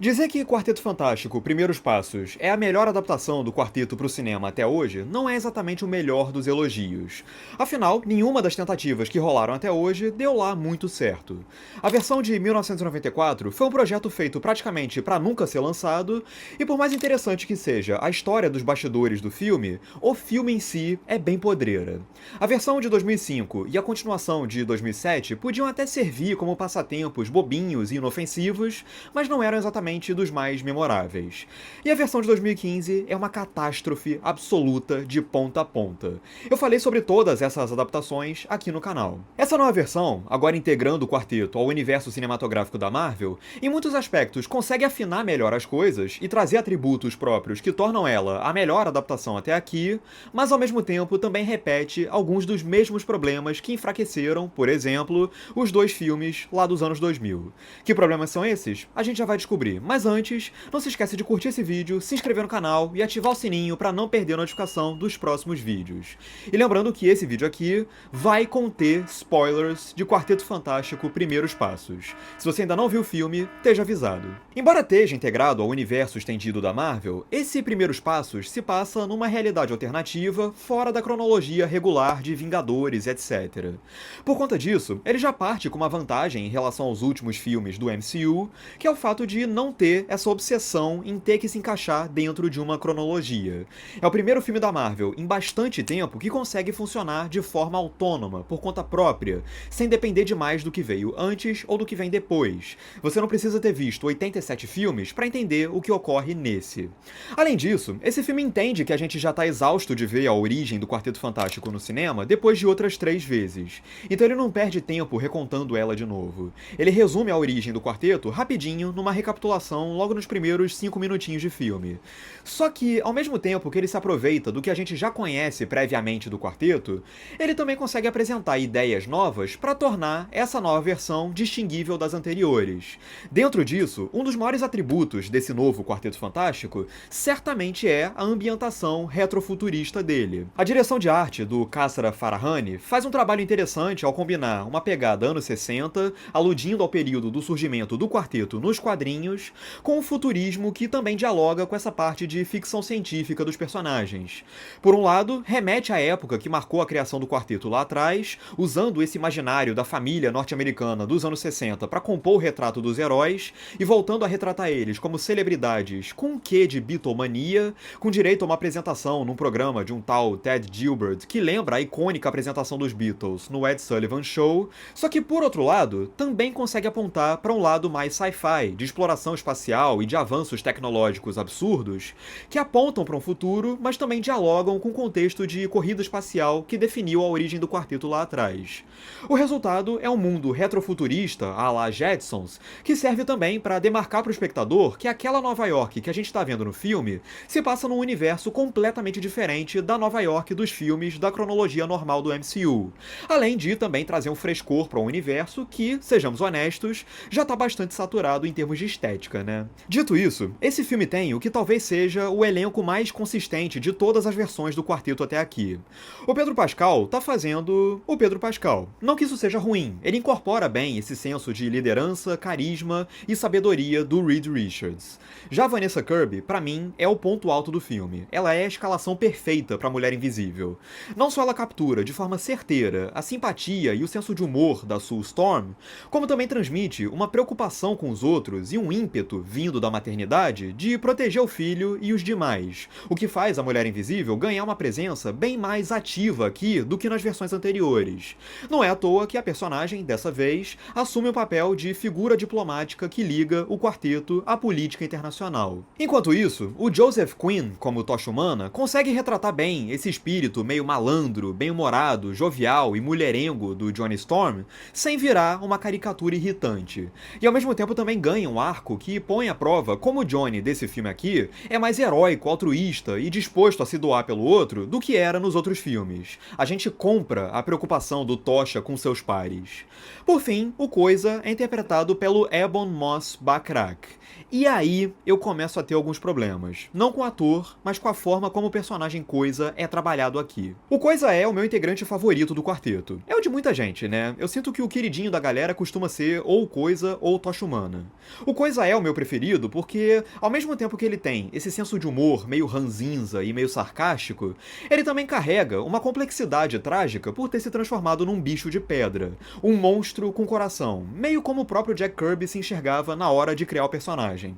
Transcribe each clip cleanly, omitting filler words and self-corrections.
Dizer que Quarteto Fantástico Primeiros Passos é a melhor adaptação do quarteto para o cinema até hoje não é exatamente o melhor dos elogios. Afinal, nenhuma das tentativas que rolaram até hoje deu lá muito certo. A versão de 1994 foi um projeto feito praticamente para nunca ser lançado, e por mais interessante que seja a história dos bastidores do filme, o filme em si é bem podreira. A versão de 2005 e a continuação de 2007 podiam até servir como passatempos bobinhos e inofensivos, mas não eram exatamente dos mais memoráveis. E a versão de 2015 é uma catástrofe absoluta de ponta a ponta. Eu falei sobre todas essas adaptações aqui no canal. Essa nova versão, agora integrando o quarteto ao universo cinematográfico da Marvel, em muitos aspectos consegue afinar melhor as coisas e trazer atributos próprios que tornam ela a melhor adaptação até aqui, mas ao mesmo tempo também repete alguns dos mesmos problemas que enfraqueceram, por exemplo, os dois filmes lá dos anos 2000. Que problemas são esses? A gente já vai descobrir. Mas antes, não se esquece de curtir esse vídeo, se inscrever no canal e ativar o sininho para não perder a notificação dos próximos vídeos. E lembrando que esse vídeo aqui vai conter spoilers de Quarteto Fantástico Primeiros Passos. Se você ainda não viu o filme, esteja avisado. Embora esteja integrado ao universo estendido da Marvel, esse Primeiros Passos se passa numa realidade alternativa, fora da cronologia regular de Vingadores, etc. Por conta disso, ele já parte com uma vantagem em relação aos últimos filmes do MCU, que é o fato de não ter essa obsessão em ter que se encaixar dentro de uma cronologia. É o primeiro filme da Marvel em bastante tempo que consegue funcionar de forma autônoma, por conta própria, sem depender demais do que veio antes ou do que vem depois. Você não precisa ter visto 87 filmes para entender o que ocorre nesse. Além disso, esse filme entende que a gente já está exausto de ver a origem do Quarteto Fantástico no cinema depois de outras 3 vezes. Então ele não perde tempo recontando ela de novo. Ele resume a origem do quarteto rapidinho numa recapitulação logo nos primeiros 5 minutinhos de filme. Só que, ao mesmo tempo que ele se aproveita do que a gente já conhece previamente do quarteto, ele também consegue apresentar ideias novas para tornar essa nova versão distinguível das anteriores. Dentro disso, um dos maiores atributos desse novo Quarteto Fantástico certamente é a ambientação retrofuturista dele. A direção de arte do Kassra Farahani faz um trabalho interessante ao combinar uma pegada anos 60, aludindo ao período do surgimento do quarteto nos quadrinhos, com um futurismo que também dialoga com essa parte de ficção científica dos personagens. Por um lado, remete à época que marcou a criação do quarteto lá atrás, usando esse imaginário da família norte-americana dos anos 60 para compor o retrato dos heróis, e voltando a retratar eles como celebridades com um quê de Beatlemania, com direito a uma apresentação num programa de um tal Ted Gilbert, que lembra a icônica apresentação dos Beatles no Ed Sullivan Show, só que por outro lado, também consegue apontar para um lado mais sci-fi, de exploração espacial e de avanços tecnológicos absurdos, que apontam para um futuro, mas também dialogam com o contexto de corrida espacial que definiu a origem do quarteto lá atrás. O resultado é um mundo retrofuturista, à la Jetsons, que serve também para demarcar para o espectador que aquela Nova York que a gente está vendo no filme se passa num universo completamente diferente da Nova York dos filmes da cronologia normal do MCU, além de também trazer um frescor para um universo que, sejamos honestos, já está bastante saturado em termos de estética, né? Dito isso, esse filme tem o que talvez seja o elenco mais consistente de todas as versões do quarteto até aqui. O Pedro Pascal tá fazendo o Pedro Pascal. Não que isso seja ruim, ele incorpora bem esse senso de liderança, carisma e sabedoria do Reed Richards. Já a Vanessa Kirby, pra mim, é o ponto alto do filme. Ela é a escalação perfeita pra Mulher Invisível. Não só ela captura, de forma certeira, a simpatia e o senso de humor da Sue Storm, como também transmite uma preocupação com os outros e um ímpeto, vindo da maternidade, de proteger o filho e os demais, o que faz a Mulher Invisível ganhar uma presença bem mais ativa aqui do que nas versões anteriores. Não é à toa que a personagem, dessa vez, assume o papel de figura diplomática que liga o quarteto à política internacional. Enquanto isso, o Joseph Quinn, como Tocha Humana, consegue retratar bem esse espírito meio malandro, bem-humorado, jovial e mulherengo do Johnny Storm, sem virar uma caricatura irritante. E ao mesmo tempo também ganha um arco que põe à prova como o Johnny desse filme aqui é mais heróico, altruísta e disposto a se doar pelo outro do que era nos outros filmes. A gente compra a preocupação do Tocha com seus pares. Por fim, o Coisa é interpretado pelo Ebon Moss-Bachrach. E aí eu começo a ter alguns problemas. Não com o ator, mas com a forma como o personagem Coisa é trabalhado aqui. O Coisa é o meu integrante favorito do quarteto. É o de muita gente, né? Eu sinto que o queridinho da galera costuma ser ou o Coisa ou o Tocha Humana. O Coisa é é o meu preferido porque, ao mesmo tempo que ele tem esse senso de humor meio ranzinza e meio sarcástico, ele também carrega uma complexidade trágica por ter se transformado num bicho de pedra, um monstro com coração, meio como o próprio Jack Kirby se enxergava na hora de criar o personagem.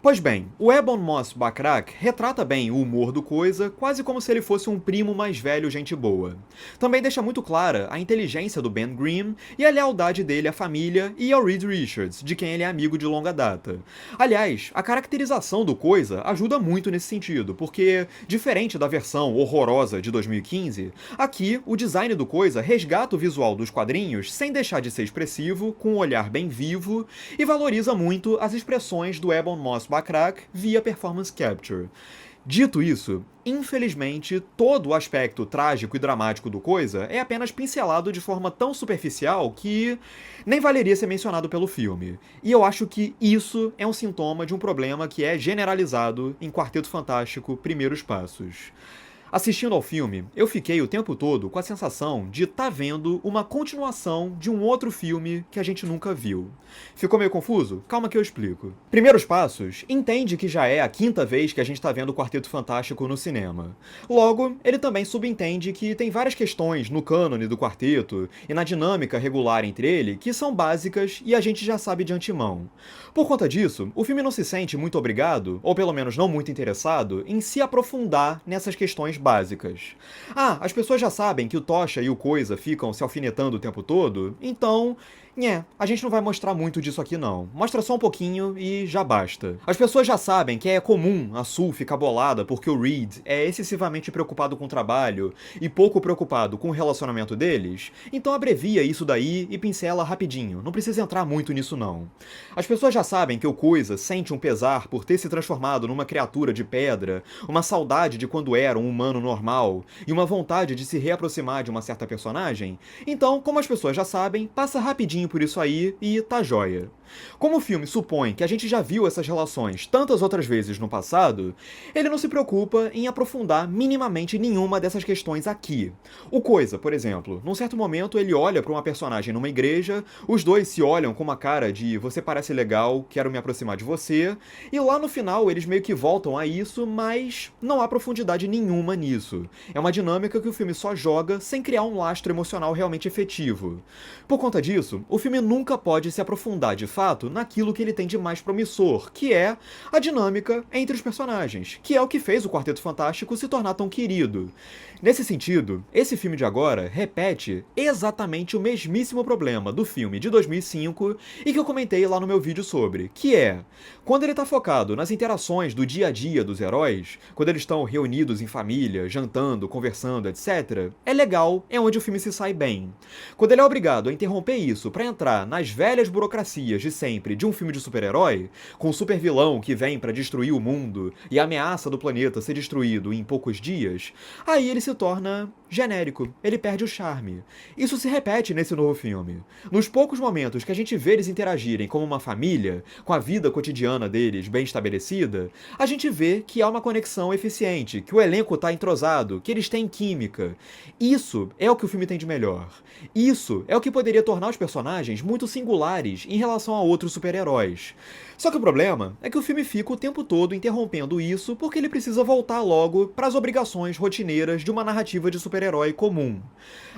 Pois bem, o Ebon Moss-Backrack retrata bem o humor do Coisa, quase como se ele fosse um primo mais velho gente boa. Também deixa muito clara a inteligência do Ben Grimm e a lealdade dele à família e ao Reed Richards, de quem ele é amigo de longa data. Aliás, a caracterização do Coisa ajuda muito nesse sentido, porque, diferente da versão horrorosa de 2015, aqui o design do Coisa resgata o visual dos quadrinhos sem deixar de ser expressivo, com um olhar bem vivo, e valoriza muito as expressões do Ebon Moss-Backrack via performance capture. Dito isso, infelizmente, todo o aspecto trágico e dramático do Coisa é apenas pincelado de forma tão superficial que nem valeria ser mencionado pelo filme. E eu acho que isso é um sintoma de um problema que é generalizado em Quarteto Fantástico Primeiros Passos. Assistindo ao filme, eu fiquei o tempo todo com a sensação de estar vendo uma continuação de um outro filme que a gente nunca viu. Ficou meio confuso? Calma que eu explico. Primeiros Passos entende que já é a quinta vez que a gente está vendo o Quarteto Fantástico no cinema. Logo, ele também subentende que tem várias questões no cânone do quarteto e na dinâmica regular entre ele que são básicas e a gente já sabe de antemão. Por conta disso, o filme não se sente muito obrigado, ou pelo menos não muito interessado, em se aprofundar nessas questões básicas. As pessoas já sabem que o Tocha e o Coisa ficam se alfinetando o tempo todo, então a gente não vai mostrar muito disso aqui não. Mostra só um pouquinho e já basta. As pessoas já sabem que é comum a Sue ficar bolada porque o Reed é excessivamente preocupado com o trabalho e pouco preocupado com o relacionamento deles, então abrevia isso daí e pincela rapidinho, não precisa entrar muito nisso não. As pessoas já sabem que o Coisa sente um pesar por ter se transformado numa criatura de pedra, uma saudade de quando era um humano normal e uma vontade de se reaproximar de uma certa personagem, então, como as pessoas já sabem, passa rapidinho por isso aí e tá jóia. Como o filme supõe que a gente já viu essas relações tantas outras vezes no passado, ele não se preocupa em aprofundar minimamente nenhuma dessas questões aqui. O Coisa, por exemplo, num certo momento ele olha pra uma personagem numa igreja, os dois se olham com uma cara de você parece legal, quero me aproximar de você, e lá no final eles meio que voltam a isso, mas não há profundidade nenhuma nisso. É uma dinâmica que o filme só joga sem criar um lastro emocional realmente efetivo. Por conta disso, o filme nunca pode se aprofundar de fato naquilo que ele tem de mais promissor, que é a dinâmica entre os personagens, que é o que fez o Quarteto Fantástico se tornar tão querido. Nesse sentido, esse filme de agora repete exatamente o mesmíssimo problema do filme de 2005 e que eu comentei lá no meu vídeo sobre, que é, quando ele tá focado nas interações do dia a dia dos heróis, quando eles estão reunidos em família, jantando, conversando, etc., é legal, é onde o filme se sai bem. Quando ele é obrigado a interromper isso pra entrar nas velhas burocracias de sempre de um filme de super-herói, com um super vilão que vem pra destruir o mundo e a ameaça do planeta ser destruído em poucos dias, aí ele se torna genérico, ele perde o charme. Isso se repete nesse novo filme. Nos poucos momentos que a gente vê eles interagirem como uma família, com a vida cotidiana deles bem estabelecida, a gente vê que há uma conexão eficiente, que o elenco tá entrosado, que eles têm química. Isso é o que o filme tem de melhor. Isso é o que poderia tornar os personagens muito singulares em relação a outros super-heróis. Só que o problema é que o filme fica o tempo todo interrompendo isso porque ele precisa voltar logo para as obrigações rotineiras de uma narrativa de super-herói comum.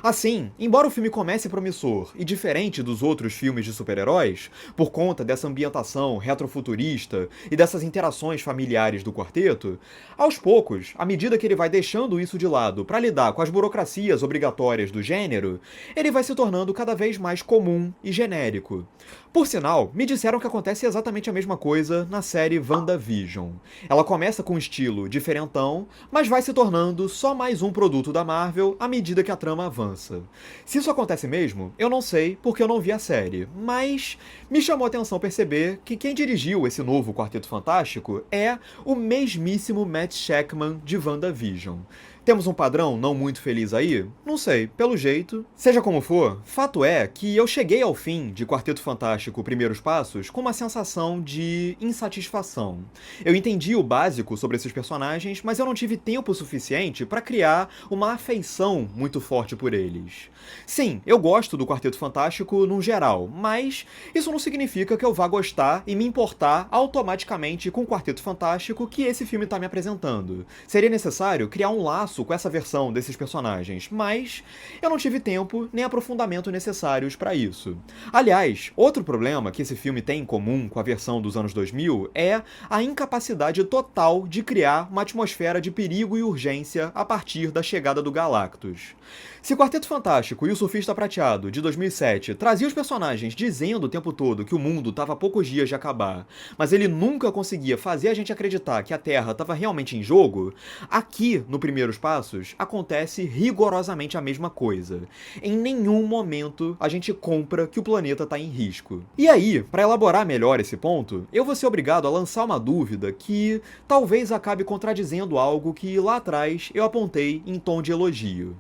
Assim, embora o filme comece promissor e diferente dos outros filmes de super-heróis, por conta dessa ambientação retrofuturista e dessas interações familiares do quarteto, aos poucos, à medida que ele vai deixando isso de lado para lidar com as burocracias obrigatórias do gênero, ele vai se tornando cada vez mais comum e genérico. Por sinal, me disseram que acontece exatamente a mesma coisa na série WandaVision. Ela começa com um estilo diferentão, mas vai se tornando só mais um produto da Marvel à medida que a trama avança. Se isso acontece mesmo, eu não sei porque eu não vi a série, mas me chamou a atenção perceber que quem dirigiu esse novo Quarteto Fantástico é o mesmíssimo Matt Shakman de WandaVision. Temos um padrão não muito feliz aí? Não sei, pelo jeito. Seja como for, fato é que eu cheguei ao fim de Quarteto Fantástico Primeiros Passos com uma sensação de insatisfação. Eu entendi o básico sobre esses personagens, mas eu não tive tempo suficiente para criar uma afeição muito forte por eles. Sim, eu gosto do Quarteto Fantástico num geral, mas isso não significa que eu vá gostar e me importar automaticamente com o Quarteto Fantástico que esse filme está me apresentando. Seria necessário criar um laço com essa versão desses personagens, mas eu não tive tempo nem aprofundamento necessários para isso. Aliás, outro problema que esse filme tem em comum com a versão dos anos 2000 é a incapacidade total de criar uma atmosfera de perigo e urgência a partir da chegada do Galactus. Se Quarteto Fantástico e o Surfista Prateado, de 2007, trazia os personagens dizendo o tempo todo que o mundo estava a poucos dias de acabar, mas ele nunca conseguia fazer a gente acreditar que a Terra estava realmente em jogo, aqui, no Primeiros Passos, acontece rigorosamente a mesma coisa. Em nenhum momento a gente compra que o planeta está em risco. E aí, para elaborar melhor esse ponto, eu vou ser obrigado a lançar uma dúvida que talvez acabe contradizendo algo que lá atrás eu apontei em tom de elogio.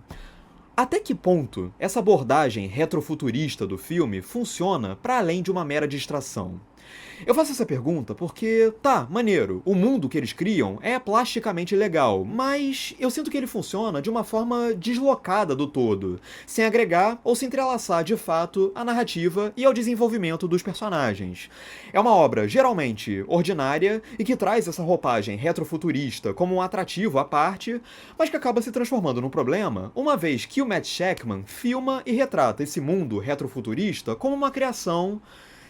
Até que ponto essa abordagem retrofuturista do filme funciona para além de uma mera distração? Eu faço essa pergunta porque, tá, maneiro, o mundo que eles criam é plasticamente legal, mas eu sinto que ele funciona de uma forma deslocada do todo, sem agregar ou se entrelaçar de fato à narrativa e ao desenvolvimento dos personagens. É uma obra geralmente ordinária e que traz essa roupagem retrofuturista como um atrativo à parte, mas que acaba se transformando num problema, uma vez que o Matt Shakman filma e retrata esse mundo retrofuturista como uma criação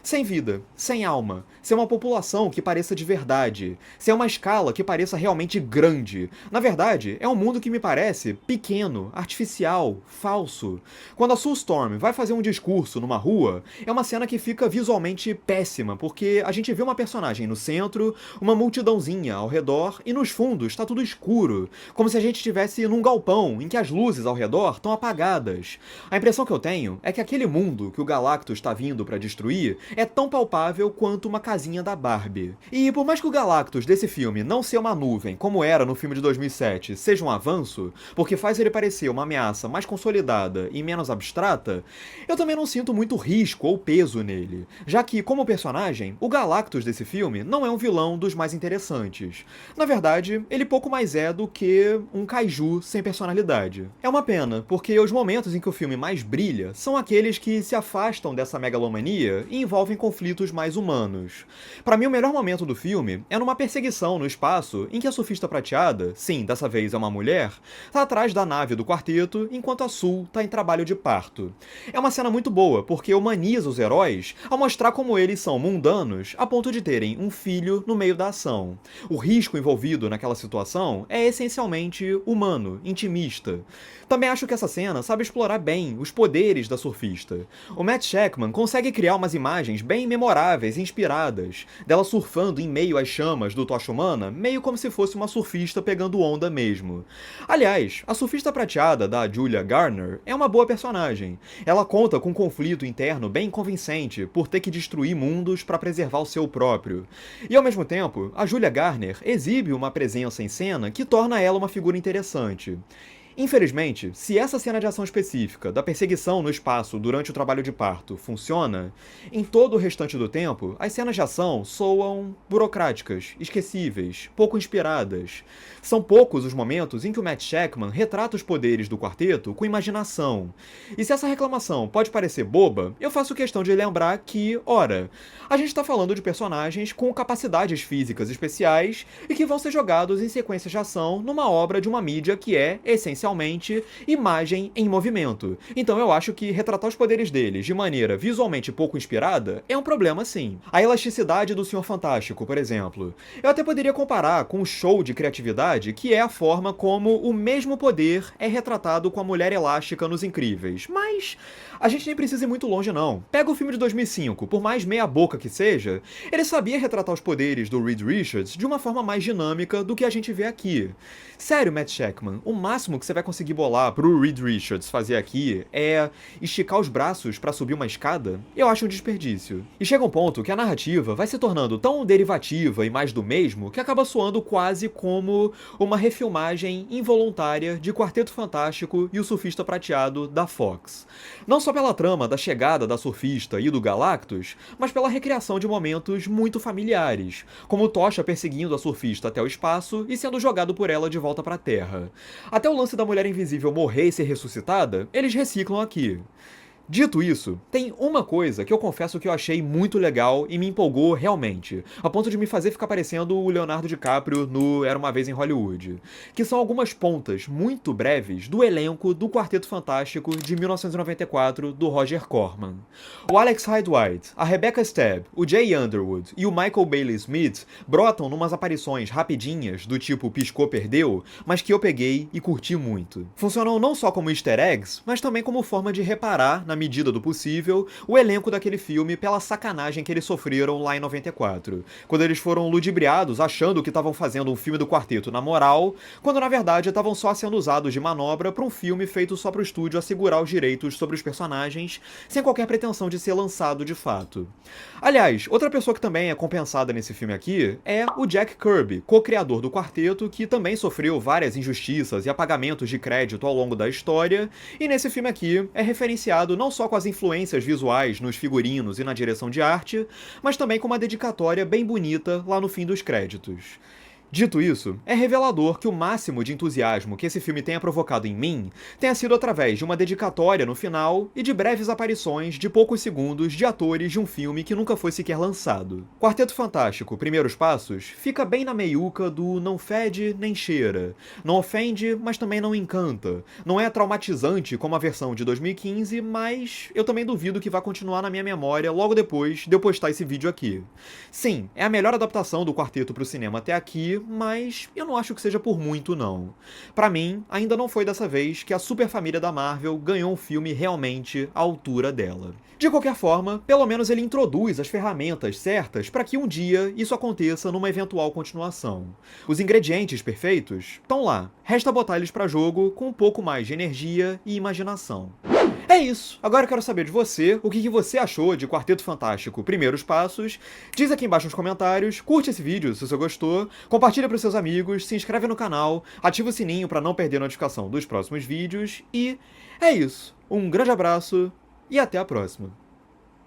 sem vida, sem alma, sem uma população que pareça de verdade, sem uma escala que pareça realmente grande. Na verdade, é um mundo que me parece pequeno, artificial, falso. Quando a Sue Storm vai fazer um discurso numa rua, é uma cena que fica visualmente péssima, porque a gente vê uma personagem no centro, uma multidãozinha ao redor, e nos fundos está tudo escuro, como se a gente estivesse num galpão em que as luzes ao redor estão apagadas. A impressão que eu tenho é que aquele mundo que o Galactus está vindo para destruir é tão palpável quanto uma casinha da Barbie. E por mais que o Galactus desse filme não ser uma nuvem, como era no filme de 2007, seja um avanço, porque faz ele parecer uma ameaça mais consolidada e menos abstrata, eu também não sinto muito risco ou peso nele, já que, como personagem, o Galactus desse filme não é um vilão dos mais interessantes. Na verdade, ele pouco mais é do que um kaiju sem personalidade. É uma pena, porque os momentos em que o filme mais brilha são aqueles que se afastam dessa megalomania e envolvem conflitos mais humanos. Para mim, o melhor momento do filme é numa perseguição no espaço em que a Surfista Prateada, sim, dessa vez é uma mulher, tá atrás da nave do quarteto enquanto a Sul tá em trabalho de parto. É uma cena muito boa, porque humaniza os heróis ao mostrar como eles são mundanos a ponto de terem um filho no meio da ação. O risco envolvido naquela situação é essencialmente humano, intimista. Também acho que essa cena sabe explorar bem os poderes da surfista. O Matt Shakman consegue criar umas imagens bem memoráveis e inspiradas, dela surfando em meio às chamas do Tocha Humana, meio como se fosse uma surfista pegando onda mesmo. Aliás, a surfista prateada da Julia Garner é uma boa personagem. Ela conta com um conflito interno bem convincente por ter que destruir mundos para preservar o seu próprio. E ao mesmo tempo, a Julia Garner exibe uma presença em cena que torna ela uma figura interessante. Infelizmente, se essa cena de ação específica da perseguição no espaço durante o trabalho de parto funciona, em todo o restante do tempo, as cenas de ação soam burocráticas, esquecíveis, pouco inspiradas. São poucos os momentos em que o Matt Shakman retrata os poderes do quarteto com imaginação. E se essa reclamação pode parecer boba, eu faço questão de lembrar que, ora, a gente está falando de personagens com capacidades físicas especiais e que vão ser jogados em sequências de ação numa obra de uma mídia que é, essencialmente, imagem em movimento. Então eu acho que retratar os poderes deles de maneira visualmente pouco inspirada é um problema sim. A elasticidade do Senhor Fantástico, por exemplo. Eu até poderia comparar com um show de criatividade que é a forma como o mesmo poder é retratado com a Mulher Elástica nos Incríveis. Mas A gente nem precisa ir muito longe não. Pega o filme de 2005, por mais meia boca que seja, ele sabia retratar os poderes do Reed Richards de uma forma mais dinâmica do que a gente vê aqui. Sério, Matt Shakman, o máximo que você vai conseguir bolar pro Reed Richards fazer aqui é esticar os braços pra subir uma escada? Eu acho um desperdício. E chega um ponto que a narrativa vai se tornando tão derivativa e mais do mesmo que acaba soando quase como uma refilmagem involuntária de Quarteto Fantástico e o Surfista Prateado da Fox. Não só pela trama da chegada da surfista e do Galactus, mas pela recriação de momentos muito familiares, como Tocha perseguindo a surfista até o espaço e sendo jogado por ela de volta pra Terra. Até o lance da Mulher Invisível morrer e ser ressuscitada, eles reciclam aqui. Dito isso, tem uma coisa que eu confesso que eu achei muito legal e me empolgou realmente, a ponto de me fazer ficar parecendo o Leonardo DiCaprio no Era Uma Vez em Hollywood, que são algumas pontas muito breves do elenco do Quarteto Fantástico de 1994 do Roger Corman. O Alex Hyde-White, a Rebecca Stabb, o Jay Underwood e o Michael Bailey Smith brotam numas aparições rapidinhas do tipo piscou, perdeu, mas que eu peguei e curti muito. Funcionam não só como easter eggs, mas também como forma de reparar, na medida do possível, o elenco daquele filme pela sacanagem que eles sofreram lá em 94, quando eles foram ludibriados achando que estavam fazendo um filme do quarteto na moral, quando na verdade estavam só sendo usados de manobra para um filme feito só pro estúdio assegurar os direitos sobre os personagens, sem qualquer pretensão de ser lançado de fato. Aliás, outra pessoa que também é compensada nesse filme aqui é o Jack Kirby, co-criador do quarteto, que também sofreu várias injustiças e apagamentos de crédito ao longo da história, e nesse filme aqui é referenciado não só com as influências visuais nos figurinos e na direção de arte, mas também com uma dedicatória bem bonita lá no fim dos créditos. Dito isso, é revelador que o máximo de entusiasmo que esse filme tenha provocado em mim tenha sido através de uma dedicatória no final e de breves aparições de poucos segundos de atores de um filme que nunca foi sequer lançado. Quarteto Fantástico, Primeiros Passos, fica bem na meiuca do não fede nem cheira. Não ofende, mas também não encanta. Não é traumatizante como a versão de 2015, mas eu também duvido que vá continuar na minha memória logo depois de eu postar esse vídeo aqui. Sim, é a melhor adaptação do quarteto pro cinema até aqui, mas eu não acho que seja por muito não. Pra mim, ainda não foi dessa vez que a super família da Marvel ganhou um filme realmente à altura dela. De qualquer forma, pelo menos ele introduz as ferramentas certas para que um dia isso aconteça numa eventual continuação. Os ingredientes perfeitos estão lá, resta botar eles pra jogo com um pouco mais de energia e imaginação. É isso, agora eu quero saber de você, o que você achou de Quarteto Fantástico Primeiros Passos. Diz aqui embaixo nos comentários, curte esse vídeo se você gostou, compartilha para os seus amigos, se inscreve no canal, ativa o sininho para não perder a notificação dos próximos vídeos e é isso. Um grande abraço e até a próxima.